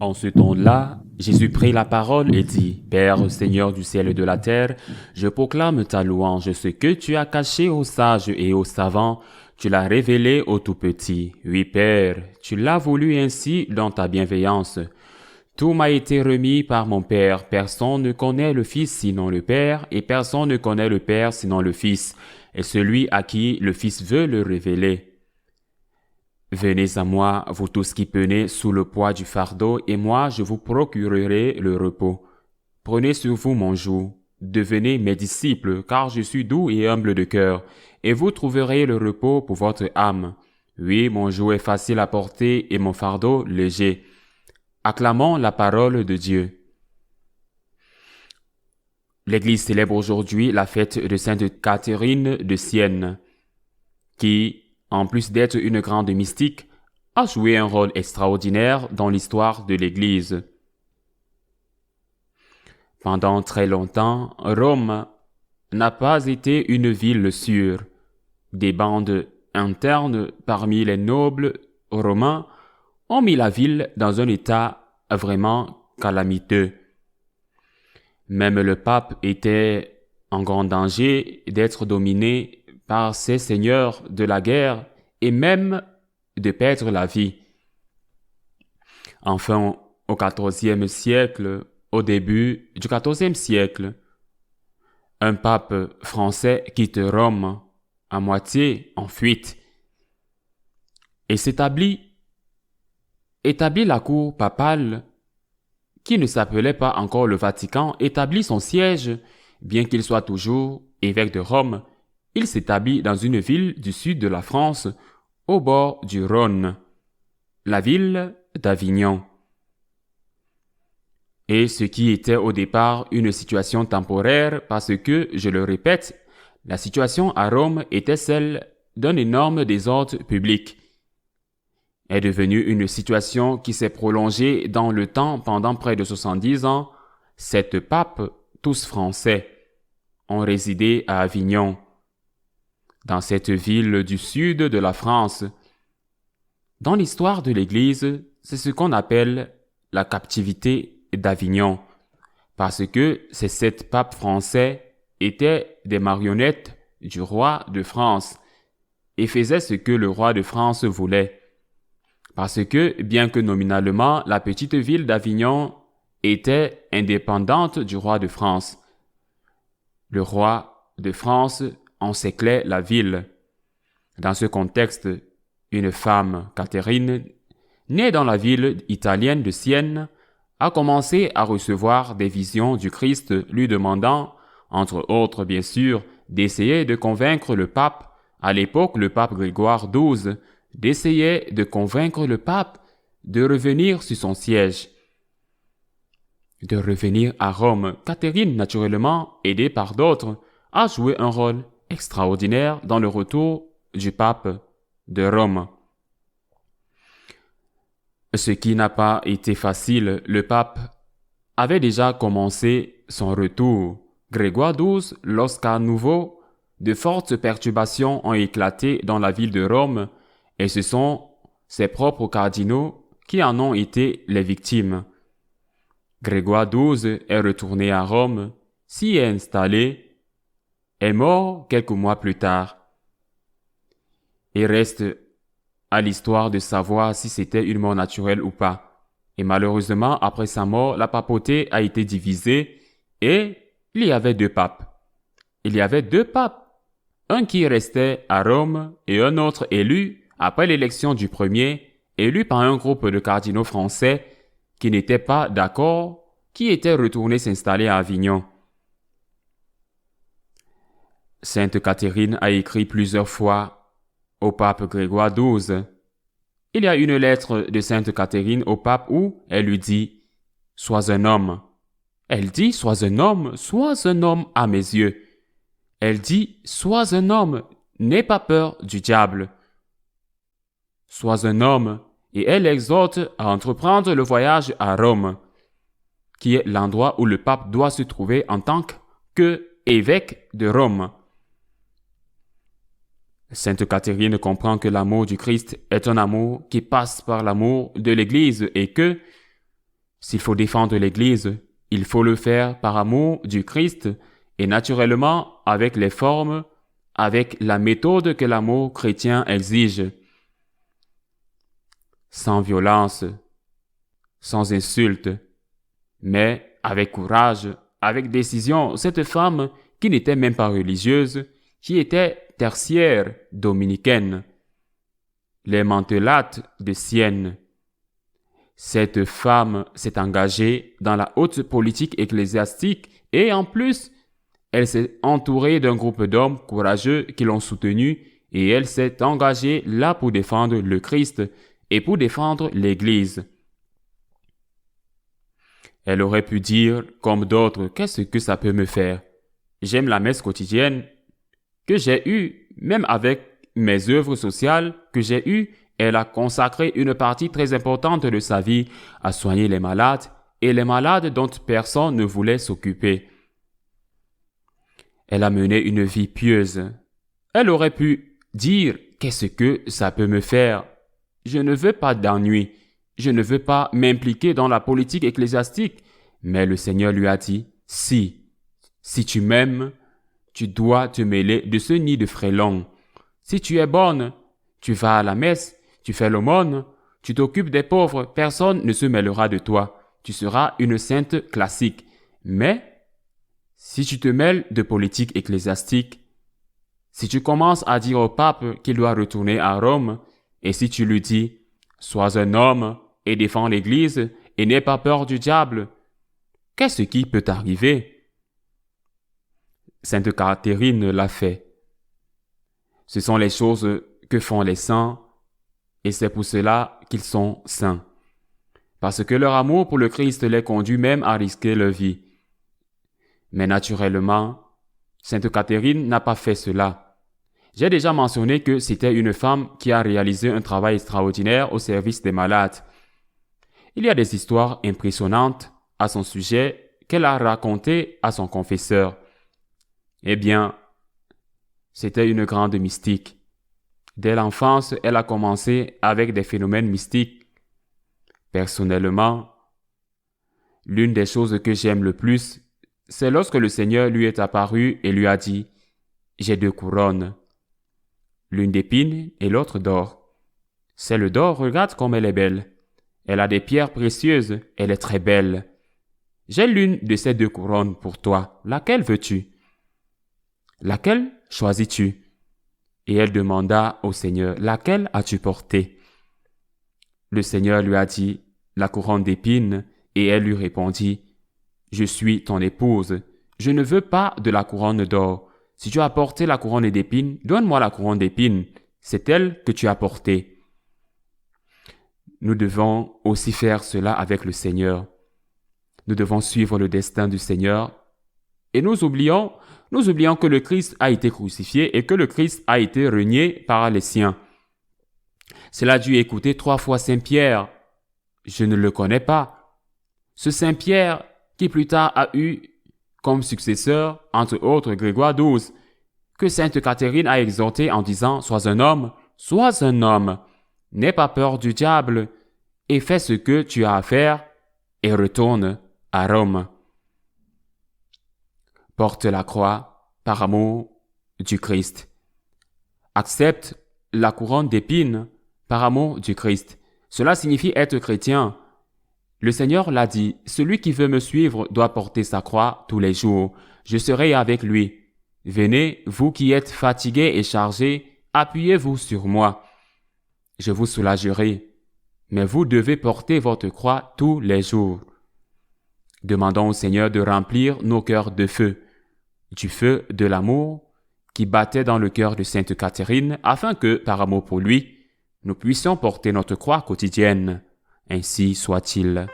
En ce temps-là, Jésus prit la parole et dit, Père, Seigneur du ciel et de la terre, je proclame ta louange, ce que tu as caché aux sages et aux savants, tu l'as révélé aux tout-petits. Oui, Père, tu l'as voulu ainsi dans ta bienveillance. Tout m'a été remis par mon Père. Personne ne connaît le Fils sinon le Père, et personne ne connaît le Père sinon le Fils, et celui à qui le Fils veut le révéler. Venez à moi, vous tous qui peinez sous le poids du fardeau, et moi je vous procurerai le repos. Prenez sur vous mon joug, devenez mes disciples, car je suis doux et humble de cœur, et vous trouverez le repos pour votre âme. Oui, mon joug est facile à porter et mon fardeau léger. Acclamons la parole de Dieu. L'Église célèbre aujourd'hui la fête de Sainte Catherine de Sienne, qui, en plus d'être une grande mystique, a joué un rôle extraordinaire dans l'histoire de l'Église. Pendant très longtemps, Rome n'a pas été une ville sûre. Des bandes internes parmi les nobles romains ont mis la ville dans un état vraiment calamiteux. Même le pape était en grand danger d'être dominé par ces seigneurs de la guerre et même de perdre la vie. Enfin, au XIVe siècle, au début du XIVe siècle, un pape français quitte Rome à moitié en fuite et établit la cour papale qui ne s'appelait pas encore le Vatican, établit son siège, bien qu'il soit toujours évêque de Rome. Il s'établit dans une ville du sud de la France, au bord du Rhône, la ville d'Avignon. Et ce qui était au départ une situation temporaire, parce que, je le répète, la situation à Rome était celle d'un énorme désordre public, est devenue une situation qui s'est prolongée dans le temps pendant près de 70 ans. Sept papes, tous français, ont résidé à Avignon, dans cette ville du sud de la France. Dans l'histoire de l'Église, c'est ce qu'on appelle la captivité d'Avignon, parce que ces sept papes français étaient des marionnettes du roi de France et faisaient ce que le roi de France voulait. Parce que, bien que nominalement, la petite ville d'Avignon était indépendante du roi de France, le roi de France encerclait la ville. Dans ce contexte, une femme, Catherine, née dans la ville italienne de Sienne, a commencé à recevoir des visions du Christ lui demandant, entre autres bien sûr, d'essayer de convaincre le pape, à l'époque le pape Grégoire XII, d'essayer de convaincre le pape de revenir sur son siège, de revenir à Rome. Catherine, naturellement, aidée par d'autres, a joué un rôle extraordinaire dans le retour du pape de Rome. Ce qui n'a pas été facile, le pape avait déjà commencé son retour. Grégoire XII, lorsqu'à nouveau de fortes perturbations ont éclaté dans la ville de Rome, et ce sont ses propres cardinaux qui en ont été les victimes. Grégoire XII est retourné à Rome, s'y est installé, est mort quelques mois plus tard. Il reste à l'histoire de savoir si c'était une mort naturelle ou pas. Et malheureusement, après sa mort, la papauté a été divisée et il y avait deux papes. Il y avait deux papes, un qui restait à Rome et un autre élu après l'élection du premier, élu par un groupe de cardinaux français qui n'étaient pas d'accord, qui étaient retournés s'installer à Avignon. Sainte Catherine a écrit plusieurs fois au pape Grégoire XII. Il y a une lettre de Sainte Catherine au pape où elle lui dit « Sois un homme ». Elle dit « Sois un homme à mes yeux ». Elle dit « Sois un homme, n'aie pas peur du diable ». Sois un homme, et elle exhorte à entreprendre le voyage à Rome, qui est l'endroit où le pape doit se trouver en tant qu'évêque de Rome. Sainte Catherine comprend que l'amour du Christ est un amour qui passe par l'amour de l'Église et que S'il faut défendre l'Église, il faut le faire par amour du Christ et naturellement avec les formes, avec la méthode que l'amour chrétien exige. Sans violence, sans insulte, mais avec courage, avec décision. Cette femme, qui n'était même pas religieuse, qui était tertiaire dominicaine, les Mantelates de Sienne. Cette femme s'est engagée dans la haute politique ecclésiastique et en plus, elle s'est entourée d'un groupe d'hommes courageux qui l'ont soutenue et elle s'est engagée là pour défendre le Christ et pour défendre l'Église. Elle aurait pu dire, comme d'autres, qu'est-ce que ça peut me faire? J'aime la messe quotidienne que j'ai eue, même avec mes œuvres sociales que j'ai eues. Elle a consacré une partie très importante de sa vie à soigner les malades et les malades dont personne ne voulait s'occuper. Elle a mené une vie pieuse. Elle aurait pu dire « Qu'est-ce que ça peut me faire? Je ne veux pas d'ennui. Je ne veux pas m'impliquer dans la politique ecclésiastique. » Mais le Seigneur lui a dit « Si tu m'aimes, tu dois te mêler de ce nid de frelons. Si tu es bonne, tu vas à la messe, tu fais l'aumône, tu t'occupes des pauvres, personne ne se mêlera de toi. Tu seras une sainte classique. Mais si tu te mêles de politique ecclésiastique, si tu commences à dire au pape qu'il doit retourner à Rome, et si tu lui dis « Sois un homme et défends l'Église et n'aie pas peur du diable », qu'est-ce qui peut t'arriver? Sainte Catherine l'a fait. Ce sont les choses que font les saints, et c'est pour cela qu'ils sont saints. Parce que leur amour pour le Christ les conduit même à risquer leur vie. Mais naturellement, Sainte Catherine n'a pas fait cela. J'ai déjà mentionné que c'était une femme qui a réalisé un travail extraordinaire au service des malades. Il y a des histoires impressionnantes à son sujet qu'elle a racontées à son confesseur. Eh bien, c'était une grande mystique. Dès l'enfance, elle a commencé avec des phénomènes mystiques. Personnellement, l'une des choses que j'aime le plus, c'est lorsque le Seigneur lui est apparu et lui a dit « J'ai 2 couronnes, l'une d'épines et l'autre d'or. Celle d'or, regarde comme elle est belle. Elle a des pierres précieuses, elle est très belle. J'ai l'une de ces 2 couronnes pour toi. Laquelle veux-tu? Laquelle choisis-tu? » Et elle demanda au Seigneur, « Laquelle as-tu portée? » Le Seigneur lui a dit, « La couronne d'épines. » Et elle lui répondit, « Je suis ton épouse. Je ne veux pas de la couronne d'or. Si tu as porté la couronne d'épines, donne-moi la couronne d'épines. C'est elle que tu as portée. » Nous devons aussi faire cela avec le Seigneur. Nous devons suivre le destin du Seigneur. Et nous oublions que le Christ a été crucifié et que le Christ a été renié par les siens. Cela a dû écouter 3 fois Saint Pierre. Je ne le connais pas. Ce Saint Pierre qui plus tard a eu comme successeur, entre autres, Grégoire XII, que Sainte Catherine a exhorté en disant « Sois un homme, n'aie pas peur du diable et fais ce que tu as à faire et retourne à Rome. » Porte la croix par amour du Christ. Accepte la couronne d'épines par amour du Christ. Cela signifie être chrétien. Le Seigneur l'a dit, « Celui qui veut me suivre doit porter sa croix tous les jours. Je serai avec lui. Venez, vous qui êtes fatigués et chargés, appuyez-vous sur moi. Je vous soulagerai. Mais vous devez porter votre croix tous les jours. » Demandons au Seigneur de remplir nos cœurs de feu, du feu de l'amour qui battait dans le cœur de Sainte Catherine, afin que, par amour pour lui, nous puissions porter notre croix quotidienne. Ainsi soit-il.